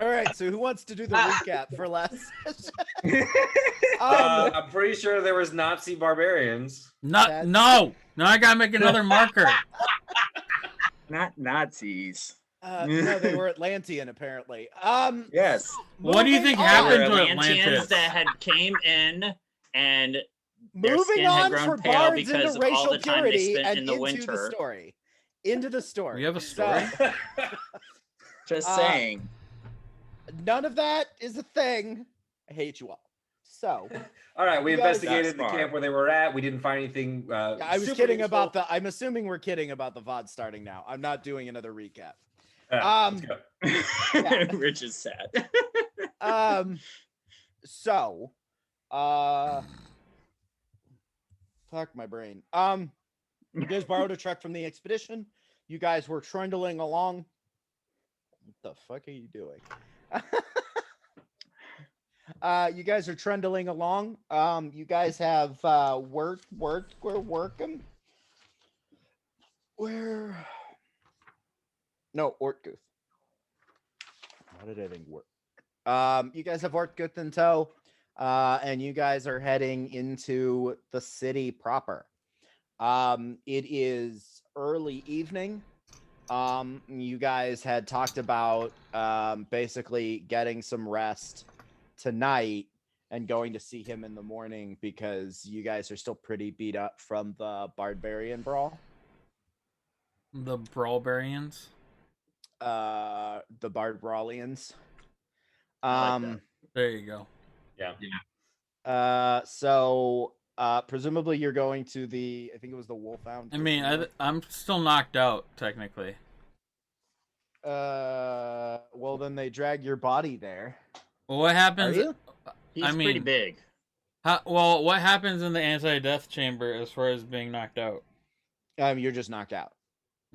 All right, so who wants to do the recap for last session? I'm pretty sure there was Nazi barbarians. No, I gotta make another marker. Not Nazis. No, they were Atlantean, apparently. Yes. What do you think There happened were to Atlanteans Atlantis? that had came in and their Moving skin had on grown for pale bards because into of all racial the time they purity spent and in the into winter. the story. Into the story. We have a story. So, Just saying. none of that is a thing. I hate you all. So, All right, we You guys- investigated the That's camp where they were at. We didn't find anything. I was super kidding useful. about the. I'm assuming we're kidding about the VOD starting now. I'm not doing another recap. Let's go. yeah. Rich is sad. So, fuck my brain. You guys borrowed a truck from the expedition. You guys were trundling along. What the fuck are you doing? You guys are trundling along. You guys have worked. We're working. Where? No, Ortguth. What did I think work? You guys have Ortguth in tow, and you guys are heading into the city proper. It is early evening. You guys had talked about basically getting some rest tonight and going to see him in the morning because you guys are still pretty beat up from the barbarian brawl. The Brawlbarians. The Bard Brawlians. I like There you go. Yeah. So presumably you're going to the, I think it was the Wolfhound. I mean, I'm still knocked out technically. Well then they drag your body there. Well, what happens? Are you? He's I mean, pretty big. Well, what happens in the anti-death chamber as far as being knocked out? You're just knocked out.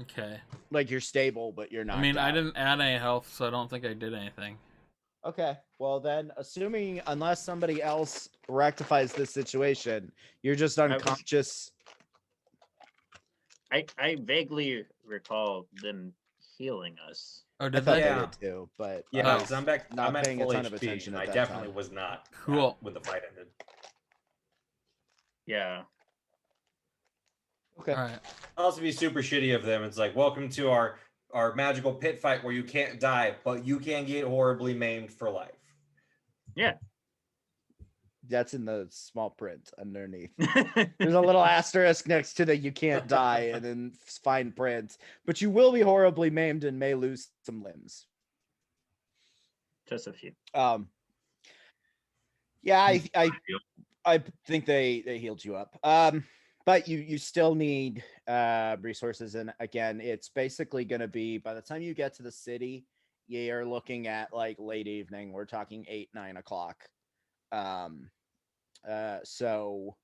Okay. Like you're stable, but you're not. I mean, I didn't add any health, so I don't think I did anything. Okay. Well then, assuming unless somebody else rectifies this situation, you're just unconscious. I vaguely recall them healing us. Oh, I did thought they? they Yeah. did too, but Yeah, because I'm back. not I'm at paying a full ton of HP, attention and at I that definitely time. was not. Cool. When the fight ended. Yeah. okay. All right. Also, be super shitty of them. It's like, welcome to our magical pit fight where you can't die, but you can get horribly maimed for life. Yeah. That's in the small print underneath. There's a little asterisk next to the "you can't die" and then fine print, but you will be horribly maimed and may lose some limbs. Just a few. Yeah, I think they healed you up. But you still need resources, and again, it's basically going to be by the time you get to the city, you're looking at like late evening. We're talking 8-9 o'clock. So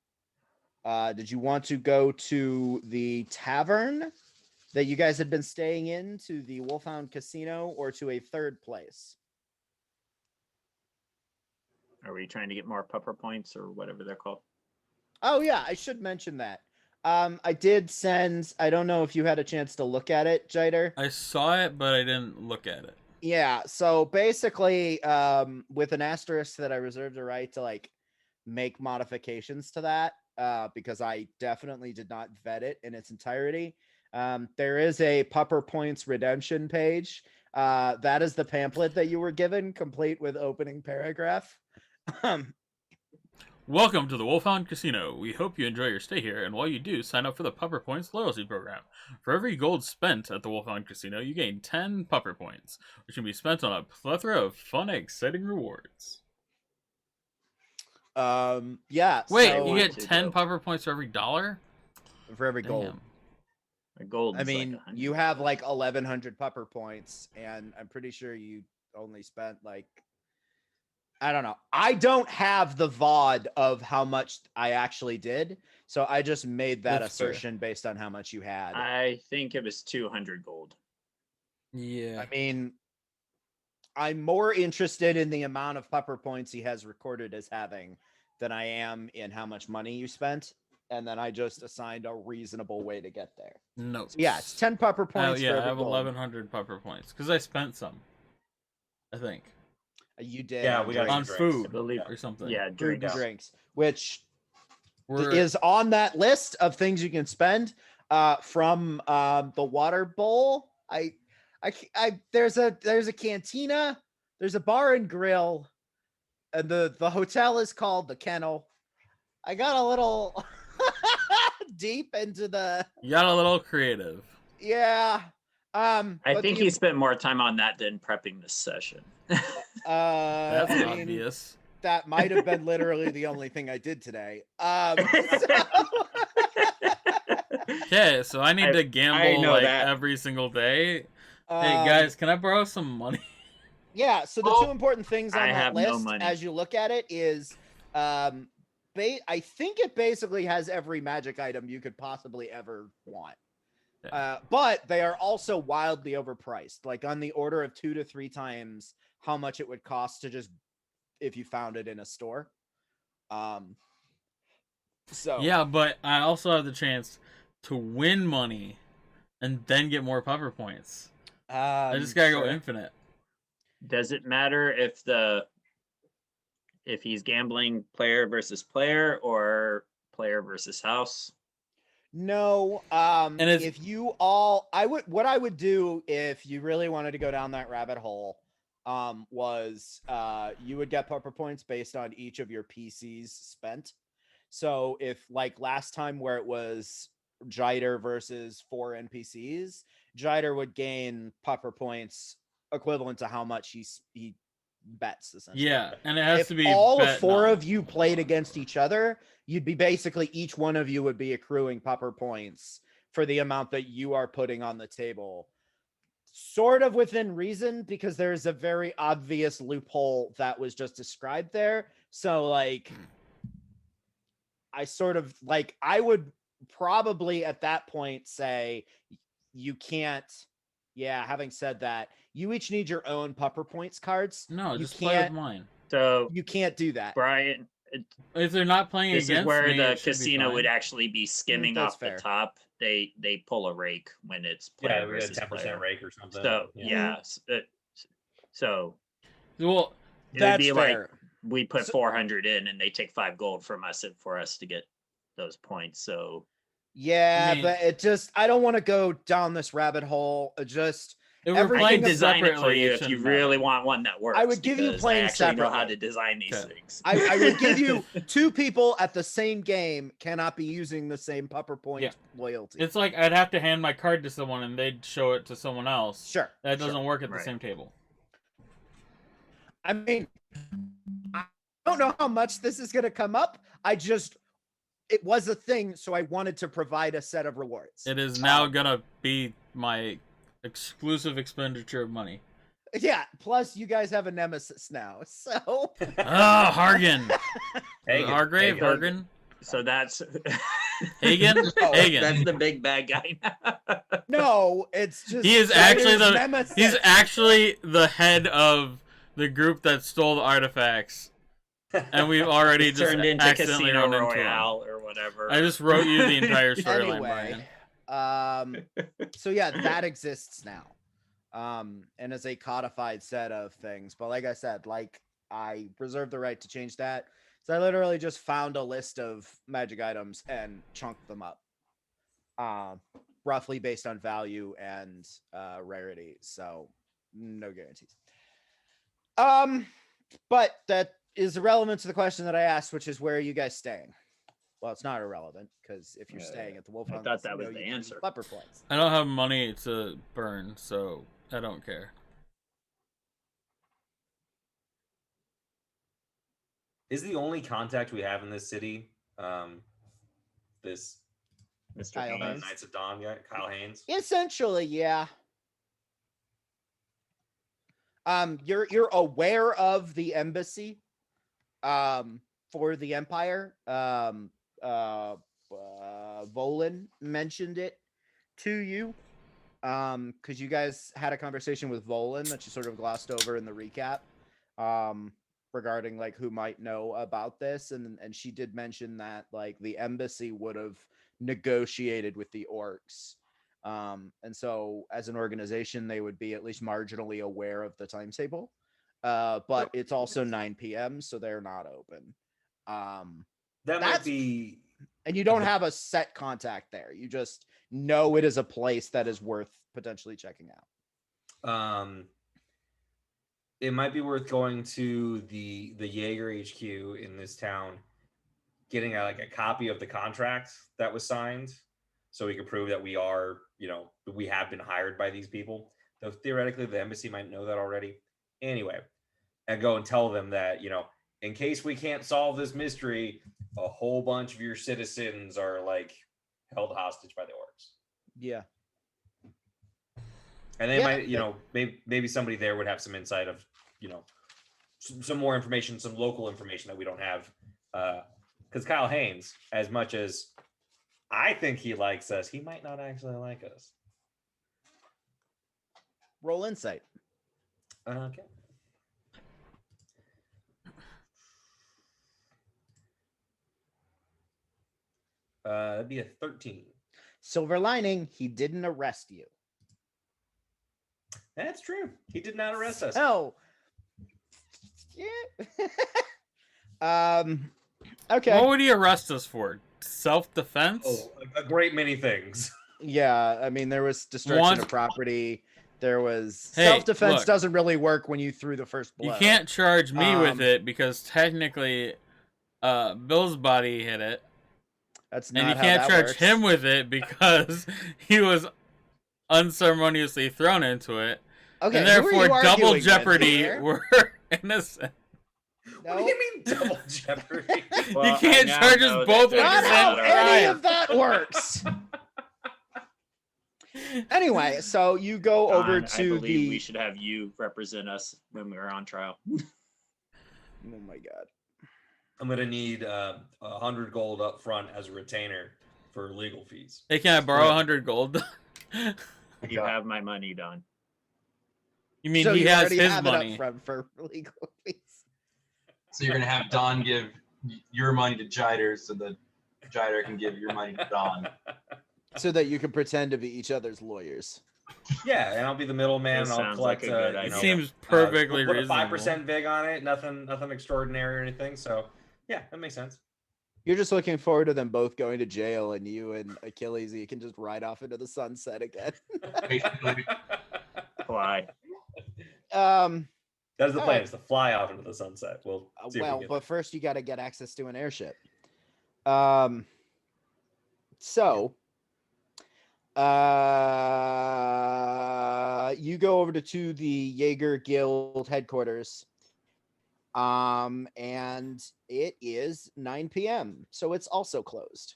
did you want to go to the tavern that you guys had been staying in, to the Wolfhound Casino, or to a third place? Are we trying to get more pupper points or whatever they're called? Oh yeah, I should mention that. I did send, I don't know if you had a chance to look at it, Jider. I saw it, but I didn't look at it. Yeah, so basically, with an asterisk that I reserved the right to like make modifications to that, because I definitely did not vet it in its entirety. There is a Pupper Points redemption page. That is the pamphlet that you were given, complete with opening paragraph. Welcome to the Wolfhound Casino. We hope you enjoy your stay here, and while you do, sign up for the Pupper Points loyalty program. For every gold spent at the Wolfhound Casino, you gain 10 Pupper Points, which can be spent on a plethora of fun and exciting rewards. Yeah. Wait, so you get 10 Pupper Points for every dollar? for every gold. Damn. A gold. I is mean, like 100. you have like 1,100 Pupper Points, and I'm pretty sure you only spent like, I don't know. I don't have the VOD of how much I actually did, so I just made that That's fair. assertion based on how much you had. I think it was 200 gold. Yeah. I mean, I'm more interested in the amount of Pupper Points he has recorded as having than I am in how much money you spent. and then I just assigned a reasonable way to get there. No. So yeah, it's 10 pupper Oh points. yeah, for I every have gold. 1,100 pupper points because I spent some. I think You did. Yeah, on we got drinks. on drinks. food I believe. or something. Yeah, Food and drinks. drinks, which We're is on that list of things you can spend from the water bowl. There's a cantina, there's a bar and grill, and the hotel is called the Kennel. I got a little deep into the you got a little creative. yeah. I but think the- he spent more time on that than prepping this session. That's I mean, obvious. that might have been literally the only thing I did today. Okay, so I need to gamble know like that. every single day. Hey guys, can I borrow some money? Yeah, so the Oh, two important things on I that have no list money. as you look at it is I think it basically has every magic item you could possibly ever want. Yeah. But they are also wildly overpriced, like on the order of 2 to 3 times how much it would cost to just if you found it in a store. So Yeah, but I also have the chance to win money and then get more puffer points. I just gotta go sure. infinite. Does it matter if he's gambling player versus player or player versus house? No, And it's- if you all, what I would do if you really wanted to go down that rabbit hole, was you would get puffer points based on each of your PCs spent. So if like last time where it was Jider versus 4 NPCs, Jider would gain puffer points equivalent to how much he bets essentially. Yeah, and it has If to be all bet 4 knowledge. of you played against each other, you'd be basically each one of you would be accruing puffer points for the amount that you are putting on the table. Sort of within reason, because there's a very obvious loophole that was just described there. So like I sort of like I would probably at that point say you can't. Yeah, having said that, you each need your own puffer points cards. No, you just play with can't. mine. So You can't do that. Brian, If they're not playing this against is where me, the it should be casino would fine. actually be skimming that's off fair. the top. They pull a rake when it's player Yeah, we got a versus 10% player. rake or something. So yeah. so Well, it would That's be fair. like we put So- 400 in and they take 5 gold from us for us to get those points. So Yeah, I mean- but it just I don't want to go down this rabbit hole. Just if we're everything I playing can design it for separately, you it if you shouldn't really matter. want one that works. I would give you because playing I actually know how separately. to design these Okay. things. I would give you 2 people at the same game cannot be using the same pupper point Yeah. loyalty. It's like I'd have to hand my card to someone and they'd show it to someone else. Sure. That sure. doesn't work at the Right. same table. I mean, I don't know how much this is going to come up. It was a thing, so I wanted to provide a set of rewards. It is now gonna be my exclusive expenditure of money. Yeah, plus you guys have a nemesis now, so Oh, Hargan. Hagen, Hargrave? Hagen. Hargan? So that's Hagen? Oh, Hagen. that's the big bad guy. no, it's just He is actually Jider's the nemesis. he's actually the head of the group that stole the artifacts. And we've already just turned into accidentally Casino run into him. Royale or whatever. I just wrote you the entire storyline, Anyway, Brian. so yeah, that exists now, and is a codified set of things. But like I said, like I reserve the right to change that. So I literally just found a list of magic items and chunked them up, roughly based on value and rarity. So no guarantees. But that is irrelevant to the question that I asked, which is where are you guys staying? Well, it's not irrelevant because if you're Yeah, staying at the Wolf I Hunt, thought that was you the can use answer. Pupper points. I don't have money to burn, so I don't care. Is the only contact we have in this city this Mr. Kyle Haynes. Haynes. Knights of Dawn guy, Kyle Haynes? Essentially, yeah. You're aware of the embassy, for the Empire. Volan mentioned it to you, because you guys had a conversation with Volan that you sort of glossed over in the recap. regarding like who might know about this, and she did mention that like the embassy would have negotiated with the orcs, and so as an organization they would be at least marginally aware of the timetable, but it's also 9 p.m. so they're not open. That might be, and you don't have a set contact there, you just know it is a place that is worth potentially checking out. It might be worth going to the Jaeger HQ in this town, getting a copy of the contract that was signed, so we can prove that we are, we have been hired by these people. Though theoretically, the embassy might know that already. Anyway, and go and tell them that, in case we can't solve this mystery, a whole bunch of your citizens are like held hostage by the orcs. Yeah. And they might, maybe somebody there would have some insight of, some more information, some local information that we don't have. Because Kyle Haynes, as much as I think he likes us, he might not actually like us. Roll insight. Okay. That'd be a 13. Silver lining, he didn't arrest you. That's true. He did not arrest us. Oh. Yeah. Okay. What would he arrest us for? Self-defense? Oh, a great many things. Yeah, I mean, there was destruction of property. There was self-defense. Look, doesn't really work when you threw the first blow. You can't charge me with it because technically Bill's body hit it. That's not and you how can't that charge works. him with it because he was unceremoniously thrown into it. Okay, and therefore double jeopardy with, were innocent. What do you mean double jeopardy? Well, you can't charge us both with the Not same how any crime. of that works. Anyway, so you go over to I believe we should have you represent us when we're on trial. Oh my god. I'm gonna need 100 gold up front as a retainer for legal fees. Hey, can I borrow 100 gold? You have my money, Don. You mean so he you has already his have money? It up front for legal fees. So you're gonna have Don give your money to Jider, so that Jider can give your money to Don. So that you can pretend to be each other's lawyers. Yeah, and I'll be the middleman. And I'll collect. Like a good idea. It seems perfectly we'll put reasonable. a 5% vig on it. Nothing extraordinary or anything. So yeah, that makes sense. You're just looking forward to them both going to jail, and you and Achilles, you can just ride off into the sunset again. Basically, Fly. That's the plan. right. Is to fly off into the sunset. We'll see if we well, get but there. first you got to get access to an airship. So, you go over to the Jaeger Guild headquarters, and it is 9 p.m. So it's also closed.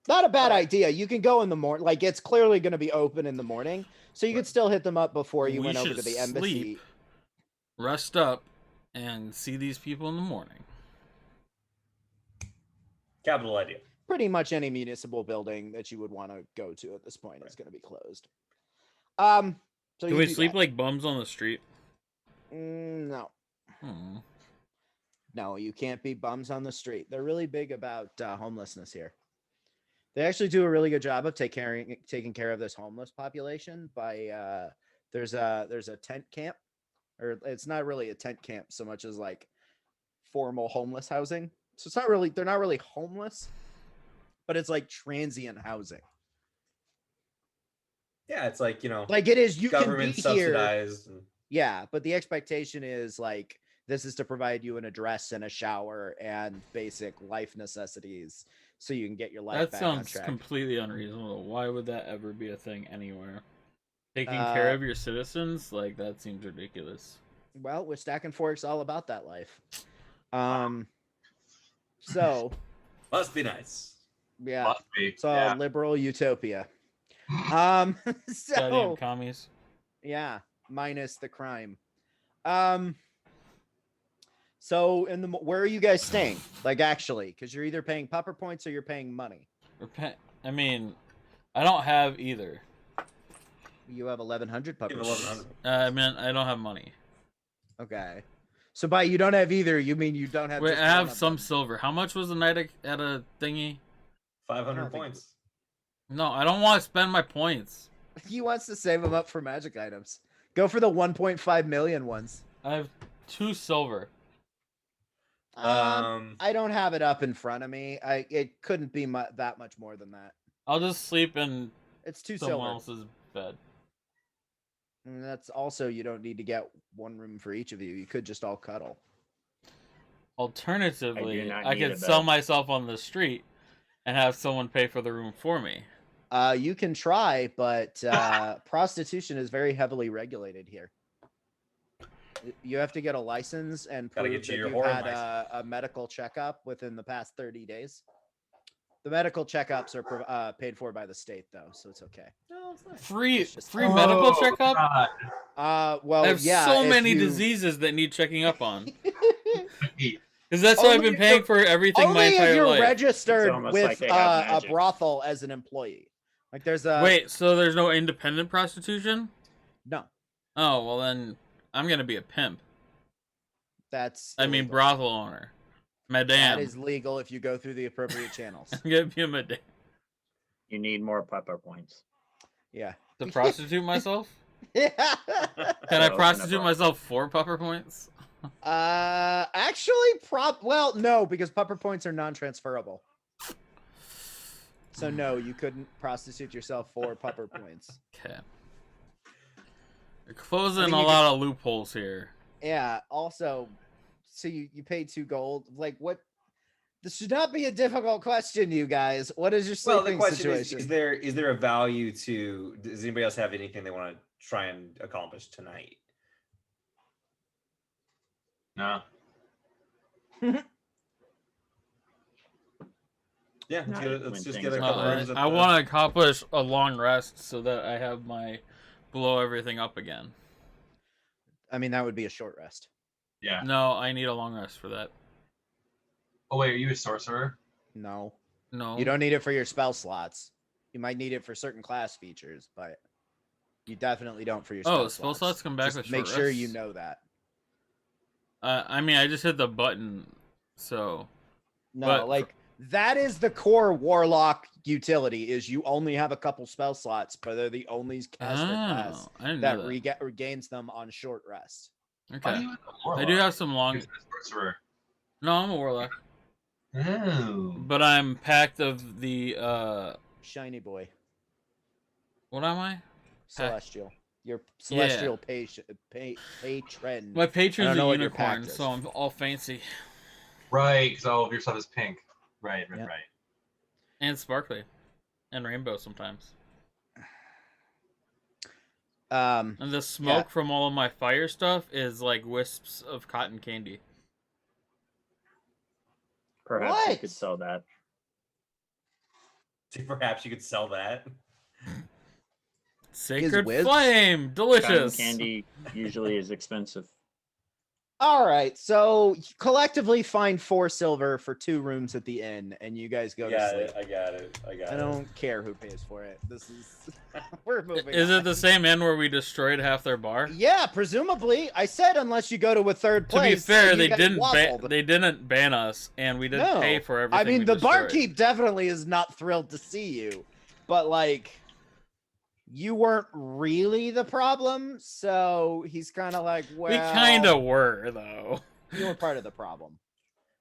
Not a bad idea. You can go in the morning. Like, it's clearly going to be open in the morning, so you could still hit them up before you went over to the embassy. Sleep, rest up, and see these people in the morning. Capital idea. Pretty much any municipal building that you would want to go to at this point is going to be closed. So Do you we do sleep that. like bums on the street? No. Hmm. No, you can't be bums on the street. They're really big about homelessness here. They actually do a really good job of taking care of this homeless population by there's a tent camp, or it's not really a tent camp so much as like formal homeless housing. So it's not really, they're not really homeless, but it's like transient housing. Yeah, it's like, Like it is, you can be government here. subsidized. And Yeah, but the expectation is like this is to provide you an address and a shower and basic life necessities so you can get your life That back on sounds track. completely unreasonable. Why would that ever be a thing anywhere? Taking care of your citizens? Like, that seems ridiculous. Well, with Stack and Fork's all about that life. So must be nice. yeah, must be. it's all Yeah. liberal utopia. Goddamn So commies. yeah, minus the crime. So where are you guys staying? Like actually, because you're either paying pupper points or you're paying money. I mean, I don't have either. You have 1,100 pupper Give points. 1,100. I mean, I don't have money. Okay. So by you don't have either, you mean you don't have Wait, just I one have of some them. silver. How much was the night at a thingy? 500 think- points. No, I don't want to spend my points. He wants to save them up for magic items. Go for the 1.5 million ones. I have 2 silver. I don't have it up in front of me. It couldn't be that much more than that. I'll just sleep in It's 2 someone silver. else's bed. And that's also, you don't need to get one room for each of you. You could just all cuddle. Alternatively, not I need a could sell bed. myself on the street and have someone pay for the room for me. You can try, but prostitution is very heavily regulated here. You have to get a license and Gotta prove get that you your you've whore had a medical checkup within the past 30 days. The medical checkups are paid for by the state, though, so it's okay. Free It's just- free medical checkup? God. Well, I have yeah. so if many you- diseases that need checking up on. Because that's why I've Only been if paying you're- for everything my Only if entire you're life. registered It's almost with like they have a magic. brothel as an employee. Like there's a Wait, so there's no independent prostitution? no. Oh, well then I'm gonna be a pimp. That's I mean illegal. brothel owner. That Madame. is legal if you go through the appropriate channels. I'm gonna be a madame. You need more pepper points. Yeah. To prostitute myself? Yeah. Can I No, prostitute never. myself for pupper points? Actually, well, no, because pupper points are non-transferable. So no, you couldn't prostitute yourself for pupper points. Okay. You're closing I mean, a you lot of loopholes here. Yeah. Also, so you paid 2 gold. Like what? This should not be a difficult question, you guys. What is your Well, sleeping the question situation? is there a value to? Does anybody else have anything they want to try and accomplish tonight? No. Yeah, Not let's when just things get a are couple fine. rooms. I want to accomplish a long rest so that I have my blow everything up again. I mean, that would be a short rest. Yeah. No, I need a long rest for that. Oh wait, are you a sorcerer? No, No. you don't need it for your spell slots. You might need it for certain class features, but you definitely don't for your spell Oh, slots. spell slots come back Just with make short sure you rests? know that. I mean, I just hit the button, so No, But- like that is the core warlock utility. Is you only have a couple spell slots, but they're the only caster class I didn't that know that. regains them on short rest. Why Okay. are you a I do have some long. You're a sorcerer. No, I'm a warlock, Oh. but I'm packed of the. Shiny boy, What am I? celestial. Your celestial patron. My patron's know a what your pact unicorn, is. so I'm all fancy Right, because all of your stuff is pink. Right, Yeah. right. and sparkly, and rainbow sometimes. And the smoke from all of my fire stuff is like wisps of cotton candy. Perhaps you What? could sell that. Perhaps you could sell that. Sacred wisps? flame, Cotton delicious. candy usually is expensive. All right, so collectively find 4 silver for 2 rooms at the inn, and you guys go to sleep. I got it. I don't care who pays for it. This is we're moving. Is on. it the same inn where we destroyed half their bar? Yeah, presumably. I said unless you go to a third To be place. fair, and you they guys didn't waffled. they didn't ban us, and we didn't No. pay for everything. I mean, we the destroyed. barkeep definitely is not thrilled to see you, but like, you weren't really the problem, so he's kind of like, well, We kind of were though. you were part of the problem,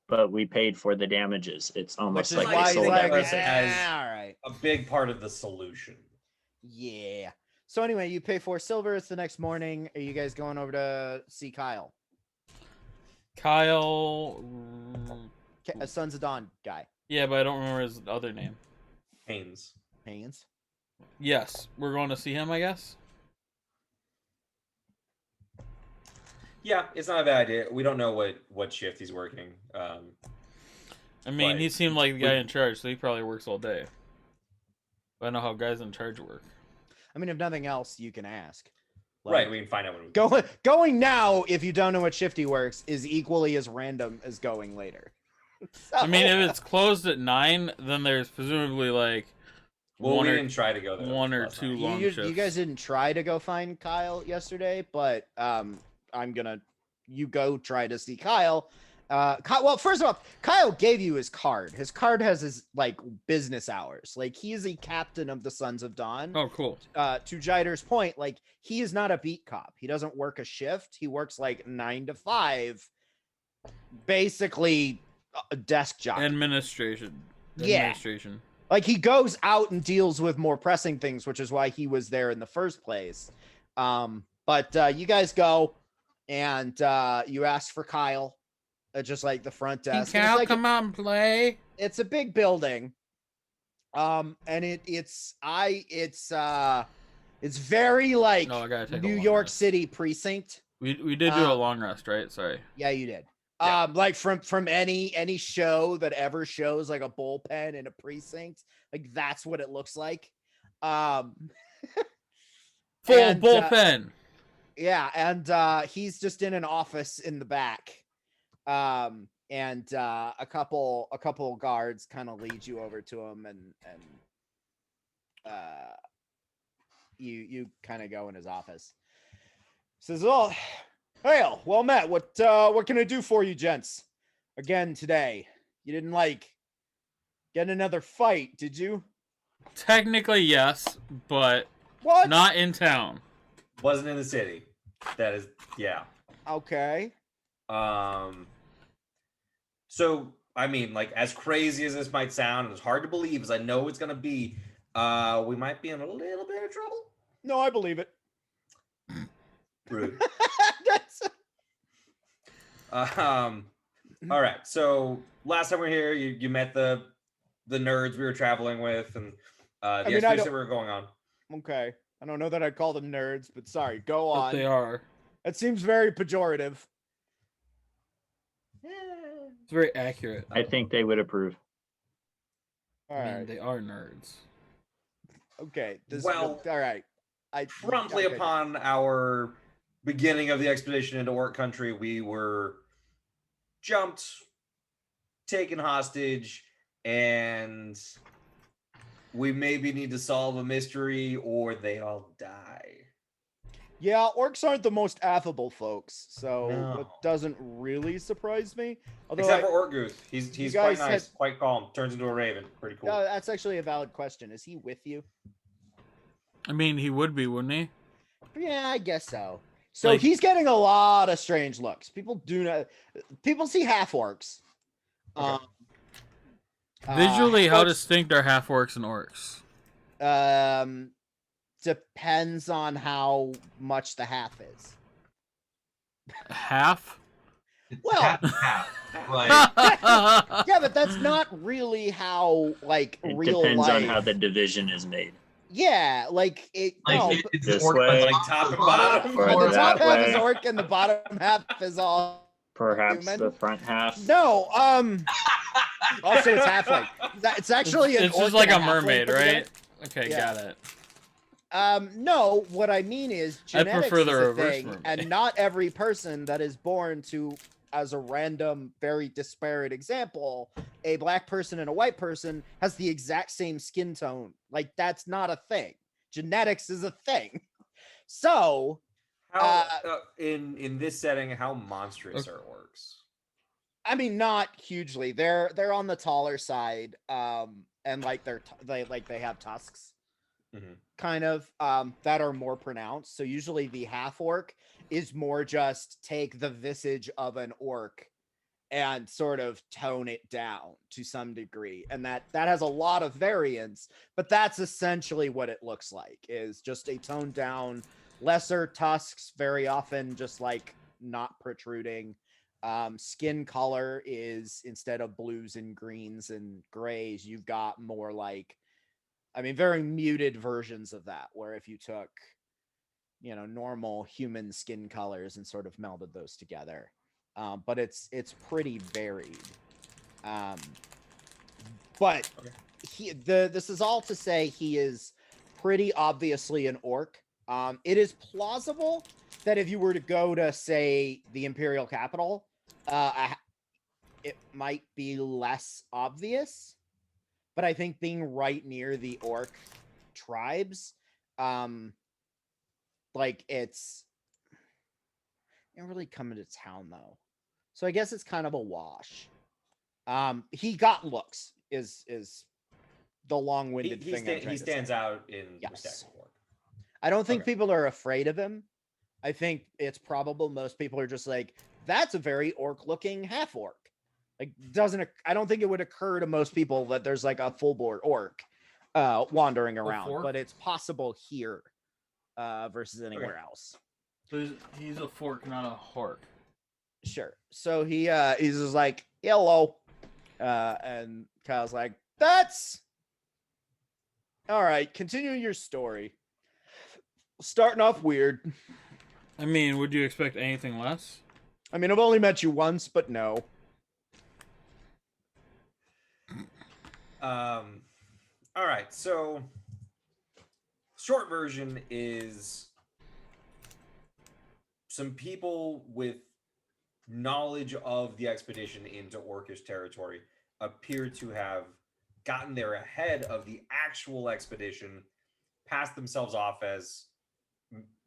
But we paid for the damages. It's which almost is like why they he's sold like, everything. all right, A big part of the solution. yeah. So anyway, you pay 4 silver. It's the next morning. Are you guys going over to see Kyle, Kyle. Sons of Dawn guy? Yeah, but I don't remember his other name. Haynes. Haynes. Yes, we're going to see him, I guess. Yeah, it's not a bad idea. We don't know what shift he's working. I mean, Right. he seemed like the guy in charge, so he probably works all day. But I know how guys in charge work. I mean, if nothing else, you can ask. Right, we can find out when we Going now, if you don't know what shift he works, is equally as random as going later. I mean, So- if it's closed at 9, then there's presumably like Well, one we or didn't try to go there. one or last two night. long you shifts. guys didn't try to go find Kyle yesterday, but I'm gonna you go try to see Kyle. Well, first of all, Kyle gave you his card. His card has his like business hours. Like he is a captain of the Sons of Dawn. Oh, cool. To Jider's point, like he is not a beat cop. He doesn't work a shift. He works like 9 to 5, basically a desk job. Administration. Yeah. Like he goes out and deals with more pressing things, which is why he was there in the first place. But you guys go and you ask for Kyle. Just like the front desk. Can Kyle come out and play? It's a big building. And it's very like New York City precinct. We did do a long rest, right? Sorry. Yeah, you did. Yeah. Like from any show that ever shows like a bullpen in a precinct, like that's what it looks like. Full bullpen. Yeah, and he's just in an office in the back. And a couple guards kind of lead you over to him, and you kind of go in his office. Says, "Oh, hail, well met. What can I do for you, gents? Again today, you didn't like get another fight, did you?" Technically, yes, but what? Not in town. Wasn't in the city. That is, yeah. Okay. So, I mean, like, as crazy as this might sound, and as hard to believe as I know it's going to be, we might be in a little bit of trouble. No, I believe it. Rude. All right. So, last time we were here, you met the nerds we were traveling with, and the expedition we were going on. Okay. I don't know that I'd call them nerds, but sorry. Go on. But they are. It seems very pejorative. It's very accurate. I think they would approve. All right. They are nerds. Okay. Well, all right. Promptly upon our beginning of the expedition into Orc Country, we were jumped, taken hostage, and we maybe need to solve a mystery or they all die. Yeah, orcs aren't the most affable folks, so No. it doesn't really surprise me. Although Except for Orc Goose. He's quite nice, quite calm, turns into a raven. Pretty cool. That's actually a valid question. Is he with you? I mean, he would be, wouldn't he? Yeah, I guess so. So he's getting a lot of strange looks. People see half orcs. Okay. Visually, how distinct are half orcs and orcs? Depends on how much the half is. Half? Well, half. Like, yeah, but that's not really how It real depends life. on how the division is made. Yeah, like it. No, it's This orc, way. like Top and bottom. Or the top that half is way. orc and the bottom half is all Perhaps human. the front half. No, also it's halfling. It's actually It's orc just like and a halfling mermaid, put together. right? Okay, Yeah. got it. No, what I mean is genetics prefer the is a reverse thing, mermaid. and not every person that is born to, as a random, very disparate example, a black person and a white person has the exact same skin tone. Like that's not a thing. Genetics is a thing. So, How in this setting, how monstrous are orcs? I mean, not hugely. They're on the taller side, and like they have tusks. Mm-hmm. Kind of that are more pronounced. So usually the half orc is more just take the visage of an orc and sort of tone it down to some degree, and that has a lot of variance, but that's essentially what it looks like, is just a toned down, lesser tusks, very often just like not protruding. Skin color is, instead of blues and greens and grays, you've got more like, I mean, very muted versions of that, where if you took, normal human skin colors and sort of melded those together. But it's pretty varied. But this is all to say he is pretty obviously an orc. It is plausible that if you were to go to, say, the Imperial capital, it might be less obvious. But I think being right near the orc tribes, Didn't really come into town though, so I guess it's kind of a wash. He got looks. Is the long-winded thing? He stands out in respect. I don't think Okay. people are afraid of him. I think it's probable most people are just like, that's a very orc-looking half-orc. Like, I don't think it would occur to most people that there's like a full-board orc wandering around, fork? but it's possible here versus anywhere else. So he's a fork, not a hork. Sure. So he's just like, hello. And Kyle's like, that's all right. Continue your story. Starting off weird. I mean, would you expect anything less? I mean, I've only met you once, but no. All right. So, short version is some people with knowledge of the expedition into Orcish territory appear to have gotten there ahead of the actual expedition, passed themselves off as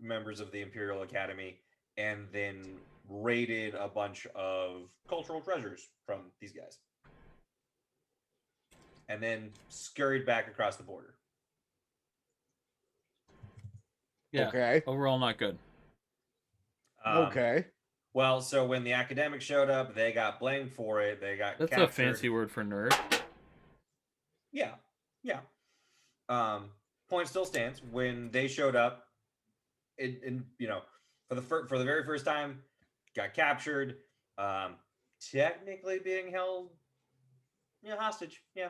members of the Imperial Academy, and then raided a bunch of cultural treasures from these guys. And then scurried back across the border. Yeah. Okay. Overall, not good. Okay. Well, so when the academics showed up, they got blamed for it. They got That's captured. a fancy word for nerd. Yeah. Point still stands. When they showed up, for the very first time, got captured. Technically being held, hostage. Yeah.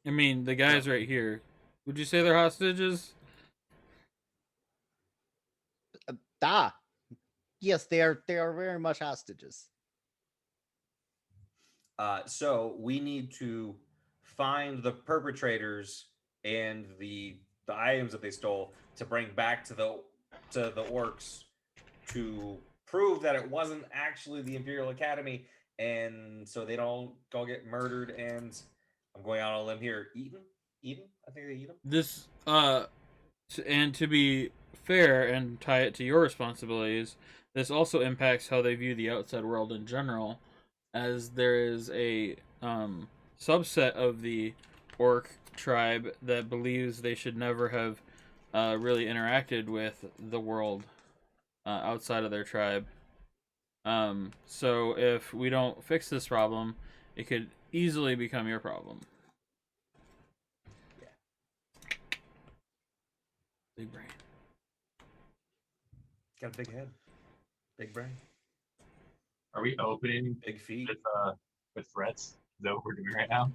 I mean, the guys right here. Would you say they're hostages? Yes, they are very much hostages. So we need to find the perpetrators and the items that they stole to bring back to the orcs to prove that it wasn't actually the Imperial Academy, and so they don't go get murdered. And I'm going out on a limb here. Eaten? I think they eat them. This and to be fair and tie it to your responsibilities, this also impacts how they view the outside world in general, as there is a subset of the orc tribe that believes they should never have really interacted with the world outside of their tribe. So if we don't fix this problem, it could easily become your problem. Yeah. Big brain. Got a big head. Big brain. Are we opening Big feet. with threats? Is that what we're doing right now?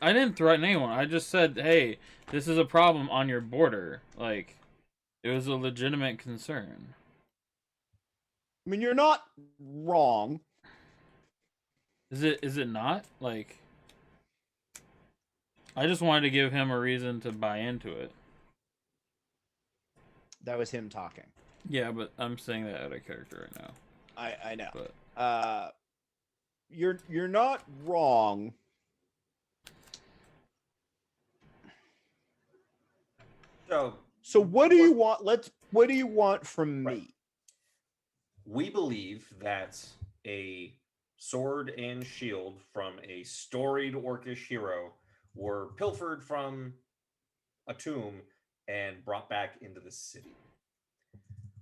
I didn't threaten anyone. I just said, hey, this is a problem on your border. Like, it was a legitimate concern. I mean, you're not wrong. Is it not? Like, I just wanted to give him a reason to buy into it. That was him talking. Yeah, but I'm saying that out of character right now. I know. But You're not wrong. So what do you want? What do you want from me? We believe that a sword and shield from a storied orcish hero were pilfered from a tomb and brought back into the city.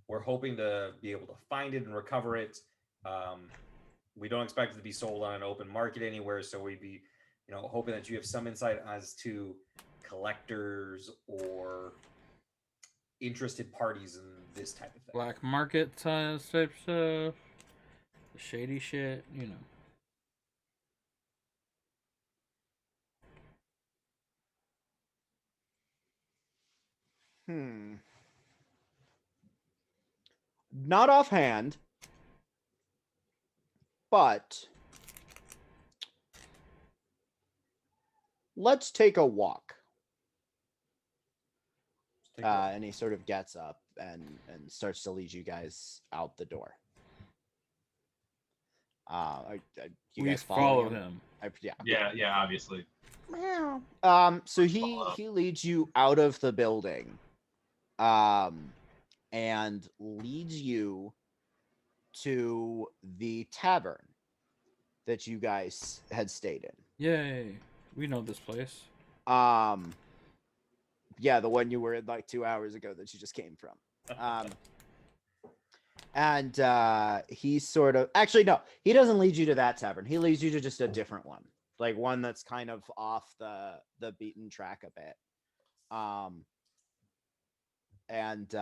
We're hoping to be able to find it and recover it. We don't expect it to be sold on an open market anywhere, so we'd be, hoping that you have some insight as to collectors or interested parties in this type of thing. black market type stuff, shady shit, Not offhand, but let's take a walk. And he sort of gets up and starts to lead you guys out the door. You we guys follow following him. Yeah, obviously. So he leads you out of the building, and leads you to the tavern that you guys had stayed in. Yay. We know this place. Yeah, the one you were in like 2 hours ago that you just came from. And he sort of actually no, he doesn't lead you to that tavern. He leads you to just a different one, like one that's kind of off the beaten track a bit. And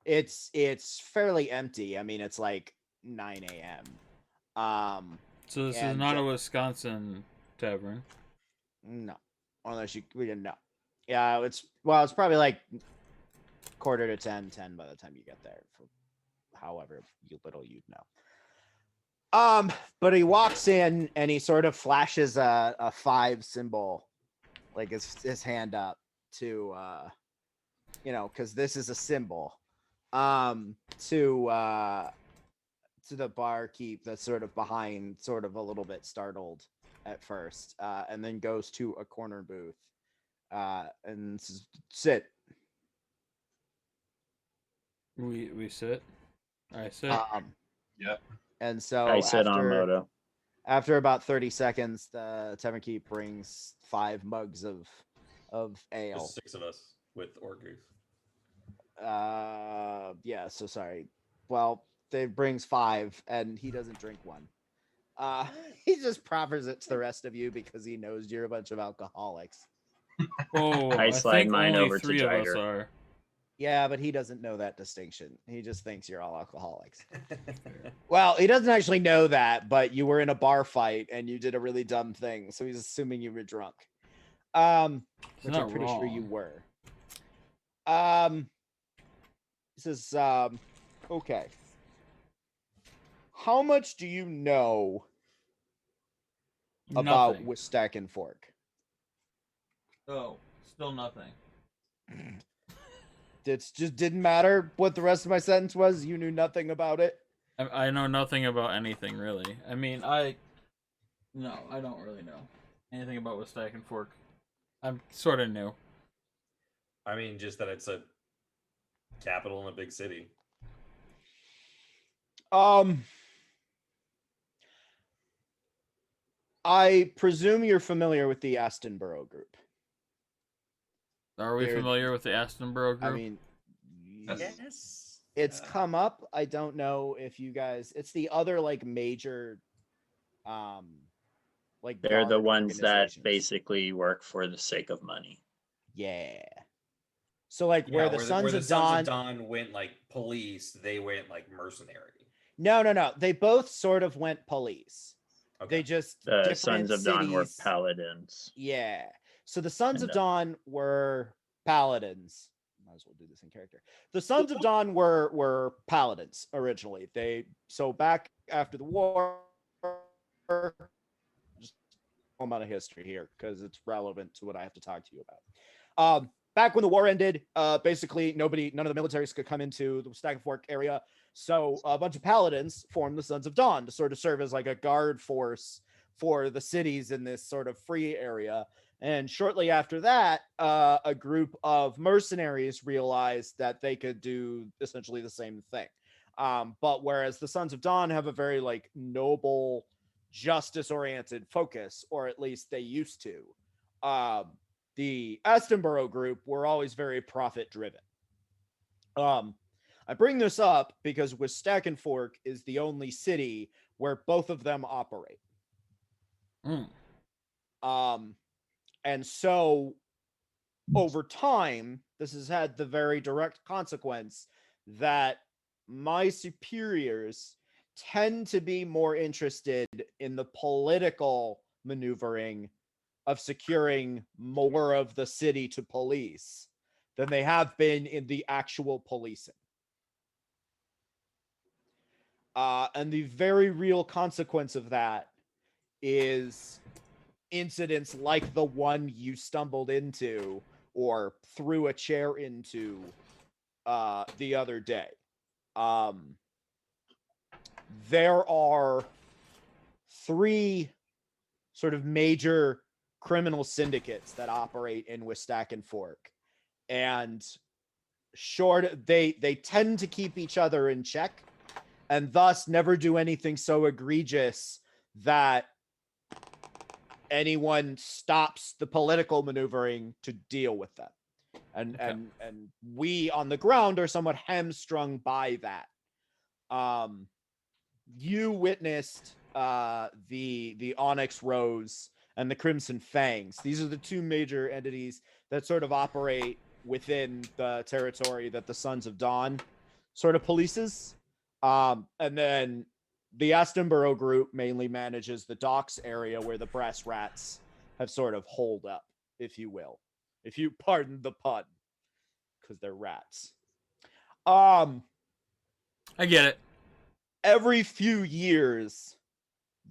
it's fairly empty. I mean, it's like 9 a.m. So this is not a Wisconsin tavern. No, unless we didn't know. Yeah, it's probably like 9:45, 10 by the time you get there. For however little you'd know. But he walks in and he sort of flashes a 5 symbol, like his hand up to because this is a symbol. To the barkeep that's sort of behind, sort of a little bit startled at first, and then goes to a corner booth and says, "Sit." We sit. I sit. Yep. And so I sit on Moto. After about 30 seconds, the tavern keep brings 5 mugs of ale. There's 6 of us with Orcus. Yeah, so sorry. Well, they brings 5 and he doesn't drink one. He just proffers it to the rest of you because he knows you're a bunch of alcoholics. Oh, I slide think mine only over to 3 of us Jider. are. Yeah, but he doesn't know that distinction. He just thinks you're all alcoholics. Well, he doesn't actually know that, but you were in a bar fight and you did a really dumb thing, so he's assuming you were drunk. Which I'm pretty sure you were. He says, okay. How much do you know about Nothing. Wistak and Fork? Oh, still nothing. It just didn't matter what the rest of my sentence was. You knew nothing about it. I know nothing about anything really. I mean, I don't really know anything about Wistak and Fork. I'm sort of new. I mean, just that it's a capital in a big city. I presume you're familiar with the Astonborough group. Are we familiar with the Astonborough group? I mean, Yes. it's come up. I don't know if you guys. It's the other like major, like They're the guard ones that organizations. basically work for the sake of money. Yeah. So like where the Sons of Dawn went like police, they went like mercenary. No. They both sort of went police. Okay. They just The Sons of Dawn were cities. paladins. Yeah. So the Sons of And, Dawn were paladins. Might as well do this in character. The Sons of Dawn were paladins originally. So back after the war, just a amount of history here because it's relevant to what I have to talk to you about. Back when the war ended, basically none of the militaries could come into the Wistak and Fork area. So a bunch of paladins formed the Sons of Dawn to sort of serve as like a guard force for the cities in this sort of free area. And shortly after that, a group of mercenaries realized that they could do essentially the same thing. But whereas the Sons of Dawn have a very like noble, justice-oriented focus, or at least they used to, the Astonborough group were always very profit-driven. I bring this up because Wistak and Fork is the only city where both of them operate. And so over time, this has had the very direct consequence that my superiors tend to be more interested in the political maneuvering of securing more of the city to police than they have been in the actual policing. And the very real consequence of that is incidents like the one you stumbled into or threw a chair into the other day. There are 3 sort of major criminal syndicates that operate in Wistak and Fork, and they tend to keep each other in check, and thus never do anything so egregious that anyone stops the political maneuvering to deal with them. And we on the ground are somewhat hamstrung by that. You witnessed the Onyx Rose and the Crimson Fangs. These are the two major entities that sort of operate within the territory that the Sons of Dawn sort of polices. And then the Astonborough group mainly manages the docks area where the Brass Rats have sort of holed up, if you will. If you pardon the pun, because they're rats. I get it. Every few years,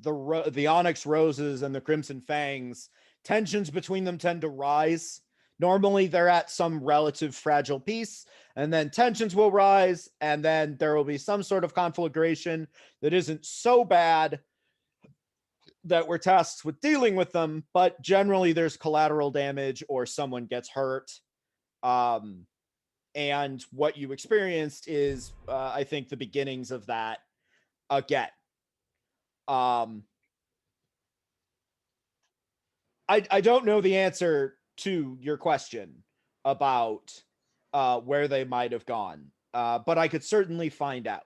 the Onyx Roses and the Crimson Fangs, tensions between them tend to rise. Normally, they're at some relative fragile peace, and then tensions will rise, and then there will be some sort of conflagration that isn't so bad that we're tasked with dealing with them, but generally there's collateral damage or someone gets hurt. And what you experienced is, I think, the beginnings of that again. I don't know the answer to your question about where they might have gone, but I could certainly find out.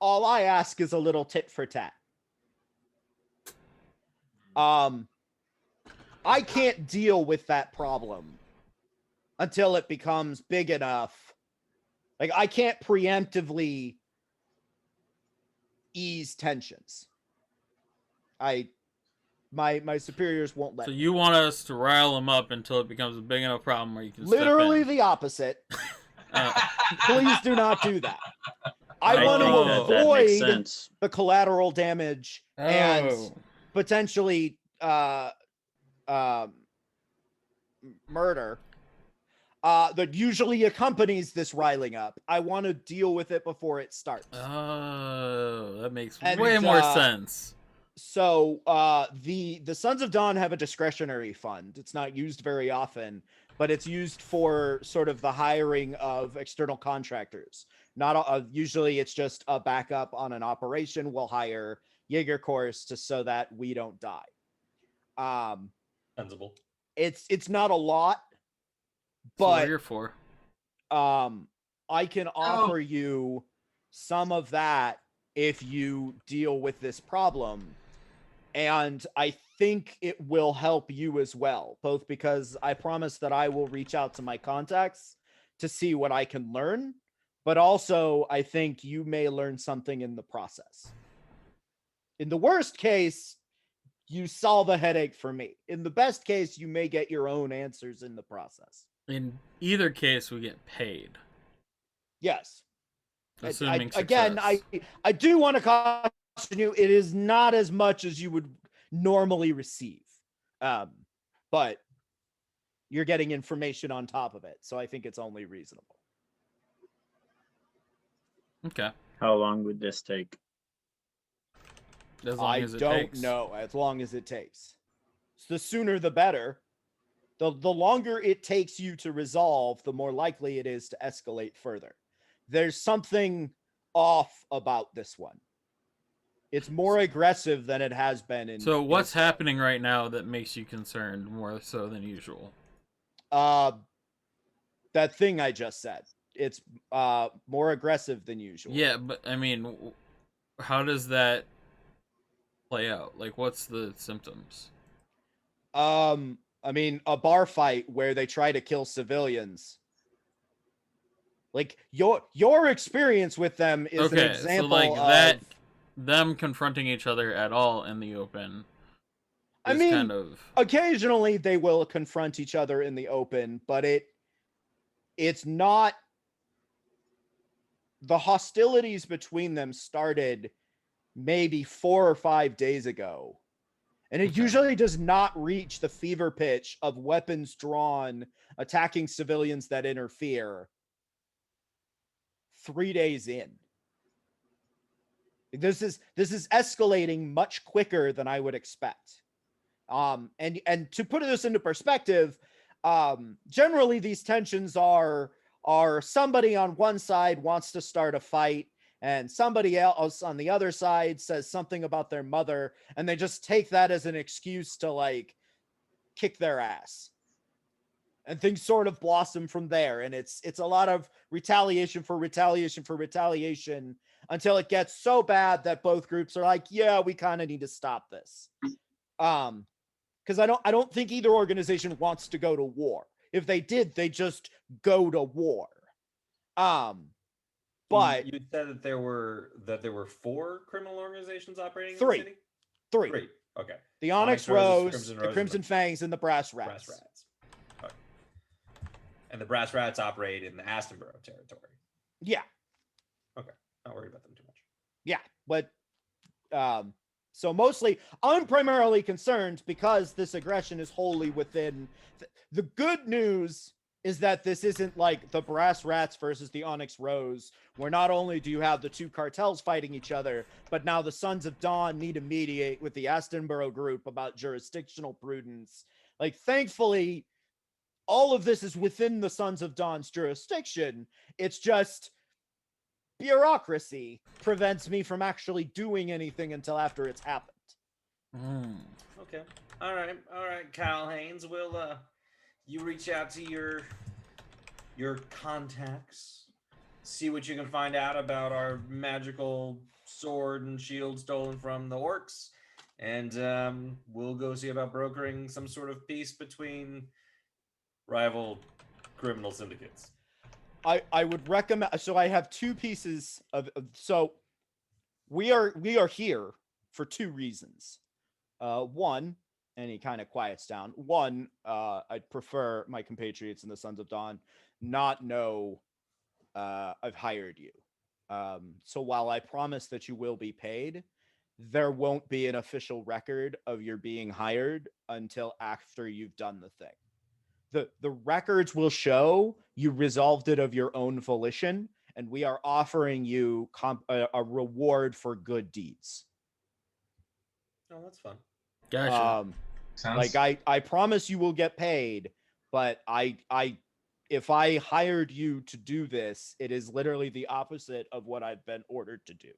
All I ask is a little tit for tat. I can't deal with that problem until it becomes big enough. Like, I can't preemptively ease tensions. My superiors won't let So me. you want us to rile them up until it becomes a big enough problem where you can Literally step in. the opposite. Please do not do that. I I want think to that makes avoid sense. the collateral damage and Oh. potentially murder that usually accompanies this riling up. I want to deal with it before it starts. Oh, that makes And, way more sense. So the Sons of Dawn have a discretionary fund. It's not used very often, but it's used for sort of the hiring of external contractors. Not usually it's just a backup on an operation. We'll hire Jaeger Corps so that we don't die. Sensible. It's not a lot, That's what we're but here for. I can offer you some of that if you deal with this problem. And I think it will help you as well, both because I promise that I will reach out to my contacts to see what I can learn, but also I think you may learn something in the process. In the worst case, you solve a headache for me. In the best case, you may get your own answers in the process. In either case, we get paid. Yes. Assuming again, I do want to caution you, it is not as much as you would normally receive. But you're getting information on top of it, so I think it's only reasonable. Okay. How long would this take? As long as it don't takes. know, as long as it takes. So the sooner the better. The longer it takes you to resolve, the more likely it is to escalate further. There's something off about this one. It's more aggressive than it has been in. So what's happening right now that makes you concerned more so than usual? That thing I just said. It's more aggressive than usual. Yeah, but I mean, how does that play out? Like, what's the symptoms? I mean, a bar fight where they try to kill civilians. Like, your experience with them is an example so like of that, them confronting each other at all in the open. I mean, kind of... occasionally they will confront each other in the open, but it's not. The hostilities between them started maybe 4 or 5 days ago. And it usually does not reach the fever pitch of weapons drawn, attacking civilians that interfere 3 days in. This is escalating much quicker than I would expect. And to put this into perspective, generally these tensions are are somebody on one side wants to start a fight and somebody else on the other side says something about their mother, and they just take that as an excuse to like kick their ass. And things sort of blossom from there, and it's a lot of retaliation for retaliation for retaliation until it gets so bad that both groups are like, yeah, we kind of need to stop this. Because I don't think either organization wants to go to war. If they did, they just go to war. But you said that there were 4 criminal organizations operating in 3. the city? 3. 3. Okay. The Onyx Rose, Crimson the Crimson Fangs, and the Brass Rats. Brass Rats. Okay. And the Brass Rats operate in the Astonborough territory. Yeah. Okay. Not worried about them too much. Yeah, but so mostly I'm primarily concerned because this aggression is wholly within the good news is that this isn't like the Brass Rats versus the Onyx Rose, where not only do you have the 2 cartels fighting each other, but now the Sons of Dawn need to mediate with the Astonborough group about jurisdictional prudence. Like, thankfully, all of this is within the Sons of Dawn's jurisdiction. It's just bureaucracy prevents me from actually doing anything until after it's happened. Okay. All right, Kyle Haynes. Will you reach out to your contacts, see what you can find out about our magical sword and shield stolen from the orcs, and we'll go see about brokering some sort of peace between rival criminal syndicates. I would recommend. So I have 2 pieces of. So we are here for 2 reasons. One, and he kind of quiets down. One, I'd prefer my compatriots in the Sons of Dawn not know I've hired you. So while I promise that you will be paid, there won't be an official record of your being hired until after you've done the thing. The records will show you resolved it of your own volition, and we are offering you a reward for good deeds. Oh, that's fun. Gotcha. Like I promise you will get paid, but if I hired you to do this, it is literally the opposite of what I've been ordered to do.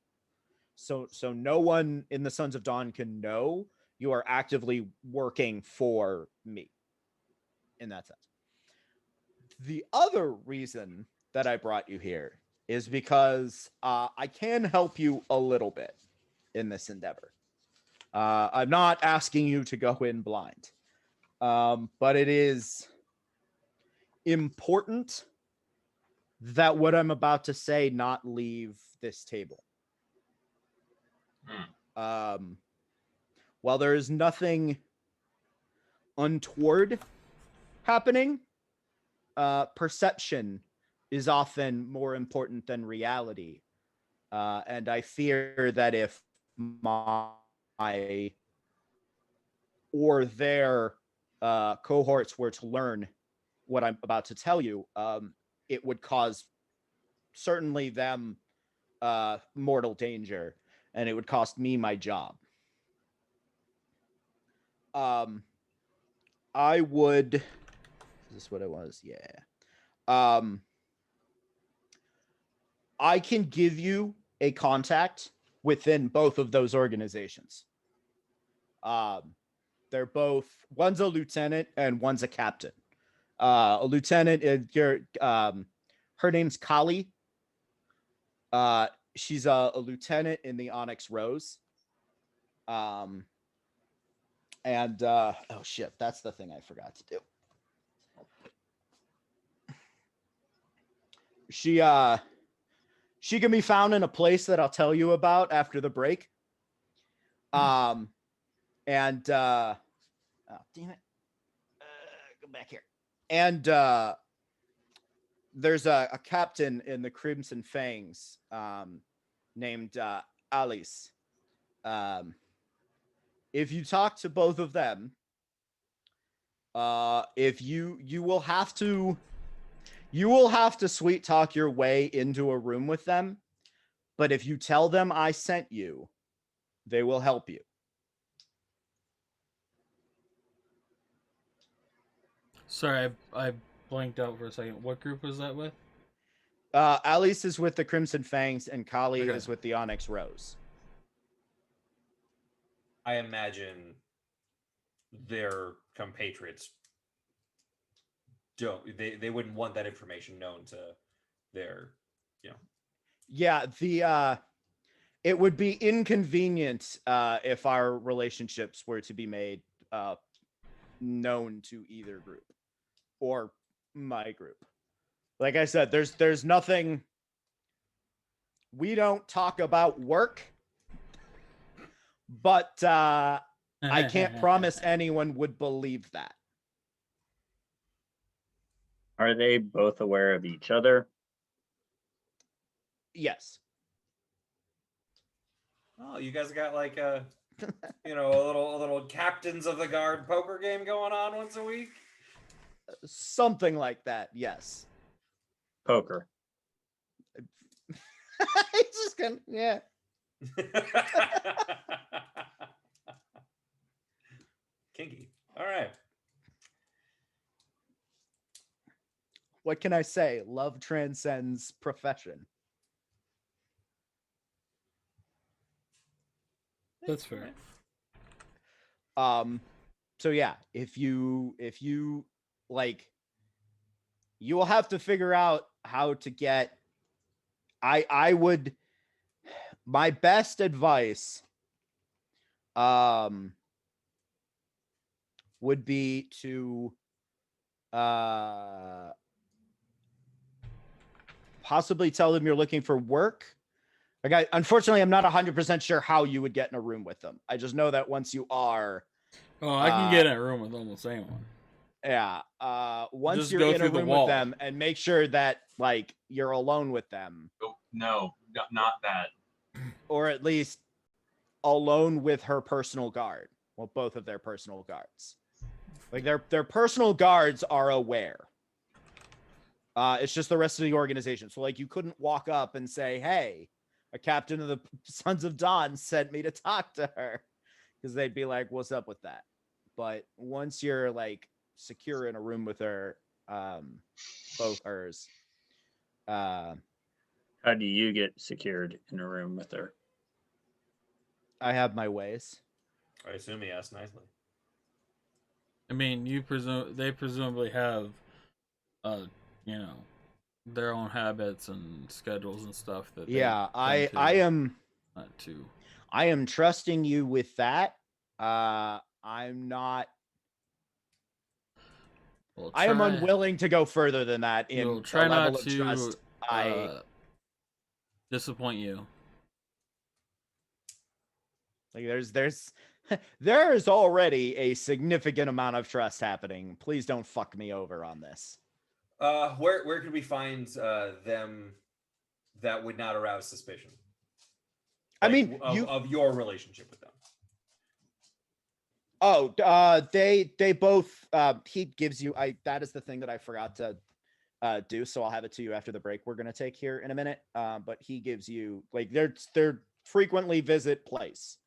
So no one in the Sons of Dawn can know you are actively working for me in that sense. The other reason that I brought you here is because I can help you a little bit in this endeavor. I'm not asking you to go in blind, but it is important that what I'm about to say not leave this table. While there is nothing untoward happening, perception is often more important than reality. And I fear that if my or their cohorts were to learn what I'm about to tell you, it would cause certainly them mortal danger, and it would cost me my job. I would. Is this what it was? Yeah. I can give you a contact within both of those organizations. They're both, one's a lieutenant and one's a captain. A lieutenant is her name's Kali. She's a lieutenant in the Onyx Rose. Oh shit, that's the thing I forgot to do. She can be found in a place that I'll tell you about after the break. Oh damn it. Go back here. And there's a captain in the Crimson Fangs named Alice. If you talk to both of them, if you will have to sweet talk your way into a room with them, but if you tell them I sent you, they will help you. Sorry, I blanked out for a second. What group was that with? Alice is with the Crimson Fangs, and Kali Okay. is with the Onyx Rose. I imagine their compatriots they wouldn't want that information known to their, Yeah, it would be inconvenient if our relationships were to be made known to either group or my group. Like I said, there's nothing. We don't talk about work, but I can't promise anyone would believe that. Are they both aware of each other? Yes. Oh, you guys got like a a little captains of the guard poker game going on once a week. Something like that. Yes. Poker. It's just gonna, yeah. Kinky. All right. What can I say? Love transcends profession. That's fair. So yeah, if you like, you will have to figure out how to get. I would, my best advice would be to possibly tell them you're looking for work. Like, unfortunately, I'm not 100% sure how you would get in a room with them. I just know that once you are, Oh, I can get in a room with almost anyone. yeah, once Just you're go in a through the room wall. with them, and make sure that like you're alone with them, Oh, no, not that. or at least alone with her personal guard. Well, both of their personal guards. Like their personal guards are aware. It's just the rest of the organization. So like you couldn't walk up and say, "Hey, a captain of the Sons of Dawn sent me to talk to her," because they'd be like, "What's up with that?" But once you're like secure in a room with her, both hers. How do you get secured in a room with her? I have my ways. I assume he asked nicely. I mean, they presumably have, their own habits and schedules and stuff that. Yeah, I am. Not too. I am trusting you with that. I'm not. We'll I am try- unwilling to go further than that in We'll the try level not of to trust. disappoint you. Like there is already a significant amount of trust happening. Please don't fuck me over on this. Where could we find them that would not arouse suspicion? I Like, mean, of your relationship with them. Oh, they both. He gives you. That is the thing that I forgot to do. So I'll have it to you after the break we're gonna take here in a minute. But he gives you like their frequently visit place.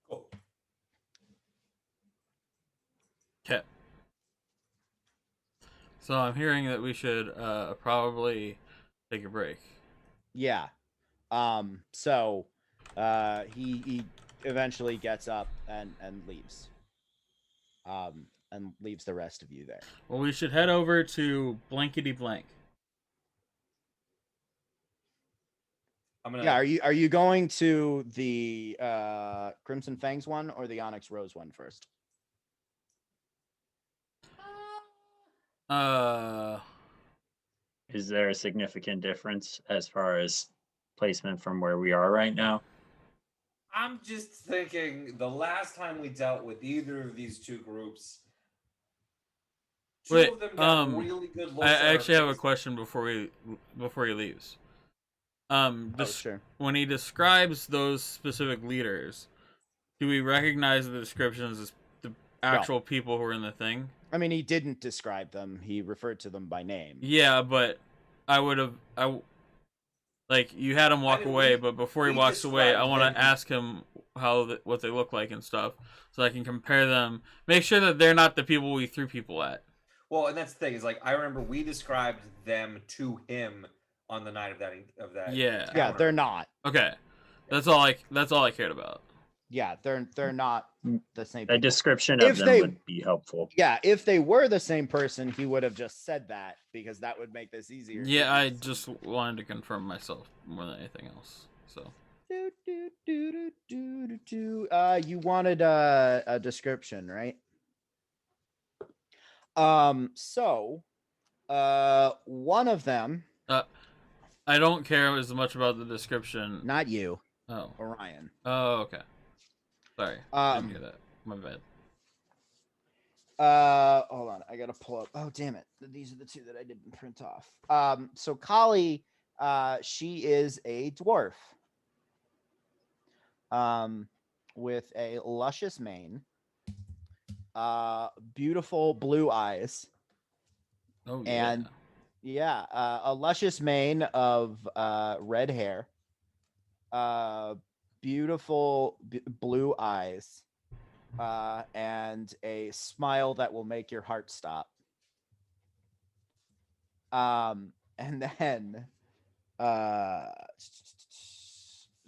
Cool. Okay. So I'm hearing that we should probably take a break. Yeah. So he eventually gets up and leaves. And leaves the rest of you there. Well, we should head over to blankety blank. Yeah, are you going to the Crimson Fangs one or the Onyx Rose one first? Is there a significant difference as far as placement from where we are right now? I'm just thinking the last time we dealt with either of these two groups, two Wait, of them got really good looks. I at our actually have a faces. question before he leaves. Sure. When he describes those specific leaders, do we recognize the descriptions as the actual people who are in the thing? I mean, he didn't describe them. He referred to them by name. Yeah, but like you had him walk away, but before he walks away, I want to ask him what they look like and stuff, so I can compare them. Make sure that they're not the people we threw people at. Well, and that's the thing is like I remember we described them to him on the night of that Yeah. Yeah, encounter. they're not. Okay, that's all I cared about. Yeah, they're not the same A people. description If of them they- would be helpful. Yeah, if they were the same person, he would have just said that because that would make this easier. Yeah, I just wanted to confirm myself more than anything else. So You wanted a description, right? So, one of them, I don't care as much about the description. not you, Oh. Orion. Oh, okay. Sorry. Didn't hear that. My bad. Hold on, I gotta pull up. Oh, damn it! These are the two that I didn't print off. So Kali, she is a dwarf. With a luscious mane, beautiful blue eyes, Oh, and a luscious mane of red hair, beautiful blue eyes, and a smile that will make your heart stop. And then there's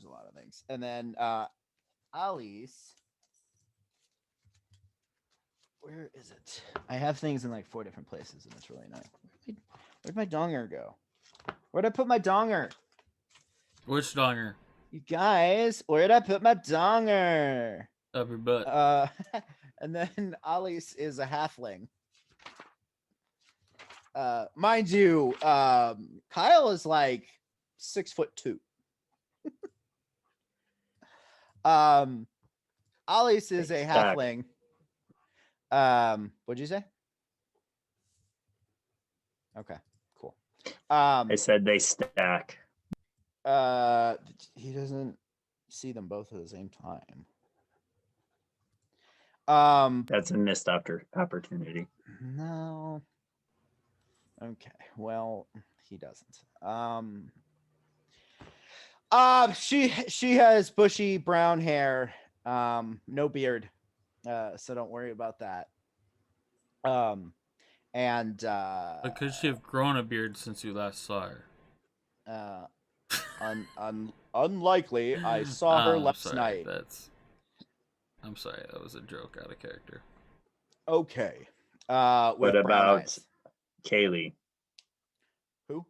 a lot of things. And then Alice, where is it? I have things in like 4 different places, and it's really annoying. Where'd my donger go? Where'd I put my donger? Which donger? You guys, where'd I put my donger? Up your butt. And then Alice is a halfling. Mind you, Kyle is like 6'2". Alice is a Stack. halfling. What'd you say? Okay, cool. I said they stack. He doesn't see them both at the same time. That's a missed opportunity. No. Okay, well, he doesn't. She has bushy brown hair, no beard, so don't worry about that. And But could she have grown a beard since you last saw her? Unlikely. I saw her last night. I'm sorry, that was a joke out of character. Okay. What With brown about eyes. Kaylee, Who?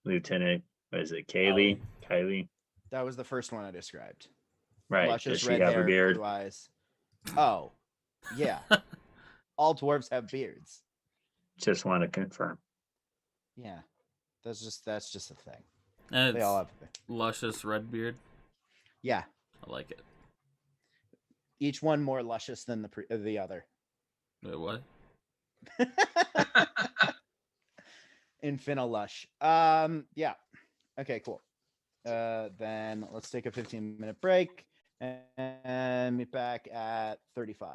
Lieutenant? What is it? Kaylee? Kylie? That was the first one I described. Right. Luscious Does she red have hair, a beard? blue eyes. Oh, yeah. All dwarves have beards. Just want to confirm. Yeah, that's just a thing. And They all have a thing. luscious red beard. Yeah, I like it. each one more luscious than the other. Wait, what? Infinilush. Yeah. Okay, cool. Then let's take a 15-minute break and meet back at 35.